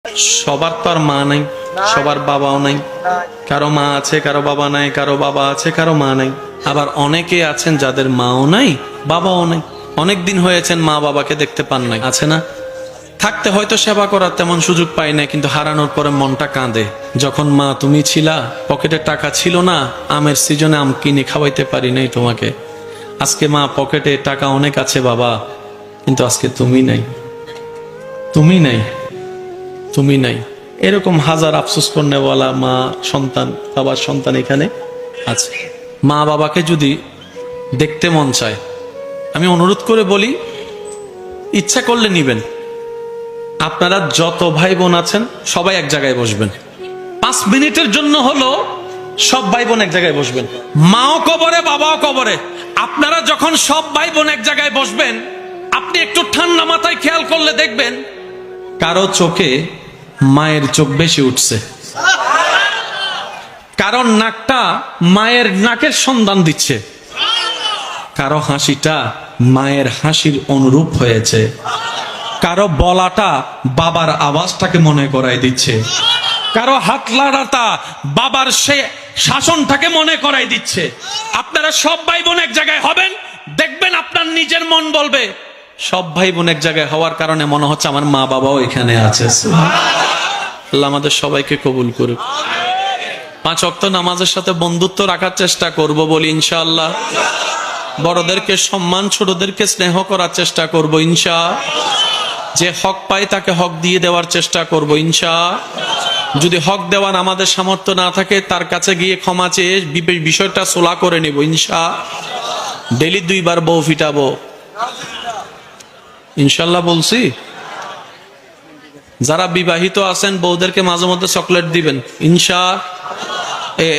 সবার তো আর মা নাই, সবার বাবাও নাই। কারো মা আছে, কারো বাবা নাই, কারো বাবা আছে, কারো মা নাই। আবার অনেকে আছেন যাদের মাও নাই, বাবাও নাই। অনেক দিন হয়েছেন মা বাবাকে দেখতে পান নাই, আছে না? থাকতে হয়তো সেবা করার তেমন সুযোগ পাই না, কিন্তু হারানোর পরে মনটা কাঁদে। যখন মা তুমি ছিলা, পকেটে টাকা ছিল না, আমের সিজনে আম কিনে খাওয়াইতে পারি নাই তোমাকে। আজকে মা পকেটে টাকা অনেক আছে বাবা, কিন্তু আজকে তুমি নাই, তুমি নাই, তুমি নাই। এরকম হাজার আফসোস করনেওয়ালা মা সন্তান, বাবার সন্তান এখানে আছে। মা বাবাকে যদি দেখতে মন চায়, আমি অনুরোধ করে বলি, ইচ্ছা করলে নিবেন। আপনারা যত ভাই বোন আছেন সবাই এক জায়গায় বসবেন, 5 মিনিটের জন্য হলো সব ভাই বোন এক জায়গায় বসবেন। মাও কবরে, বাবাও কবরে। আপনারা যখন সব ভাই বোন এক জায়গায় বসবেন, আপনি একটু ঠান্ডা মাথায় খেয়াল করলে দেখবেন কারো চোখে মায়ের চোখ বেশি উঠছে, কারণ নাকটা মায়ের নাকের সন্ধান দিচ্ছে, কারো হাসিটা মায়ের হাসির অনুরূপ হয়েছে, কারো বলাটা বাবার আওয়াজটাকে মনে করাই দিচ্ছে, কারো হাত লাড়াটা বাবার সে শাসনটাকে মনে করাই দিচ্ছে। আপনারা সব ভাই বোন এক জায়গায় হবেন, দেখবেন আপনার নিজের মন বলবে, সব ভাই বোন এক জায়গায় হওয়ার কারণে মনে হচ্ছে আমার মা বাবাও এখানে আছে। আল্লাহ আমাদের সবাইকে কবুল করুক। 5 ওয়াক্ত নামাজের সাথে বন্ধুত্ব রাখার চেষ্টা করব বলি ইনশাআল্লাহ। বড়দেরকে সম্মান, ছোটদেরকে স্নেহ করার চেষ্টা করব ইনশাআল্লাহ। যে হক পায় তাকে হক দিয়ে দেওয়ার চেষ্টা করব ইনশাআল্লাহ। যদি হক দেওয়ার আমাদের সামর্থ্য না থাকে, তার কাছে গিয়ে ক্ষমা চেয়ে বিষয়টা সোলা করে নেব ইনশাআল্লাহ। ডেলি 2 বার বউ ফিটাবো ইনশাআল্লাহ বলছি। যারা বিবাহিত আছেন বউদেরকে মাঝে মধ্যে চকলেট দিবেন ইনশাআল্লাহ।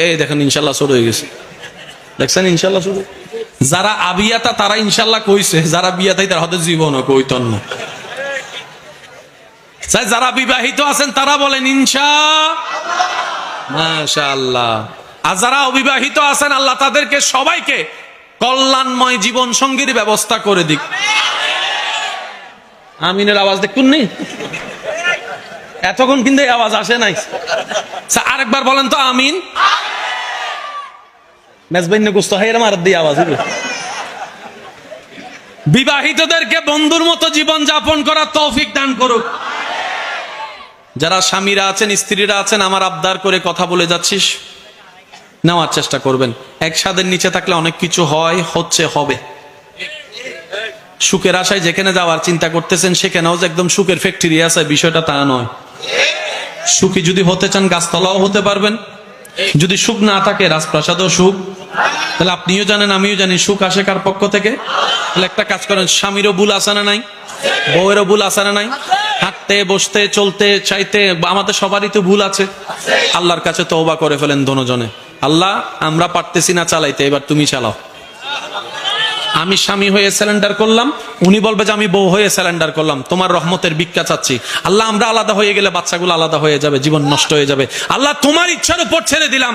এই দেখেন ইনশাআল্লাহ শুরু হয়ে গেছে, দেখছেন ইনশাআল্লাহ শুরু। যারা আবিয়াতা তারা ইনশাআল্লাহ কইছে, যারা বিয়াতাই তার হাতে জীবনও কইতন না। যারা বিবাহিত আছেন তারা বলেন ইনশাআল্লাহ, মাশাআল্লাহ। আর যারা অবিবাহিত আছেন আল্লাহ তাদেরকে সবাইকে কল্যাণময় জীবন সঙ্গীর ব্যবস্থা করে দিক। আমিনের আওয়াজ দেখুন নি, এতক্ষণ কিন্তু এই আওয়াজ আসে নাই। আরেকবার বলেন তো আমিন। মেজবাইন গোস্ত হাইরা মার দিয়ে আওয়াজ হইবে। বিবাহিতদেরকে বন্ধুর মতো জীবন যাপন করার তৌফিক দান করুক। যারা স্বামীরা আছেন, স্ত্রীরা আছেন, আমার আবদার করে কথা বলে যাচ্ছিস, নেওয়ার চেষ্টা করবেন। এক ছাদের নিচে থাকলে অনেক কিছু হয়, হচ্ছে, হবে। সুখের আশায় যেখানে যাওয়ার চিন্তা করতেছেন সেখানেও যে একদম সুখের ফ্যাক্টরি আছে, বিষয়টা তা নয়। সুখী যদি হতে চান গাছতলাও হতে পারবেন, যদি সুখ না থাকে রাজপ্রাসাদও সুখ। তাহলে আপনিও জানেন, আমিও জানি সুখ আসে কার পক্ষ থেকে। তাহলে একটা কাজ করেন, স্বামীরও ভুল আছে না নাই, বউয়েরও ভুল আছে না নাই, হাঁটতে বসতে চলতে চাইতে আমাদের সবারই তো ভুল আছে। আল্লাহর কাছে তওবা করে ফেলেন দোনোজনে, আল্লাহ আমরা পারতেছি না চালাইতে, এবার তুমি চালাও। আমি স্বামী হয়ে স্যালেন্ডার করলাম, উনি বলবে যে আমি বউ হয়ে স্যালেন্ডার করলাম, তোমার রহমতের ভিক্ষা চাচ্ছি। আল্লাহ আমরা আলাদা হয়ে গেলে বাচ্চাগুলো আলাদা হয়ে যাবে, জীবন নষ্ট হয়ে যাবে। আল্লাহ তোমার ইচ্ছার উপর ছেড়ে দিলাম।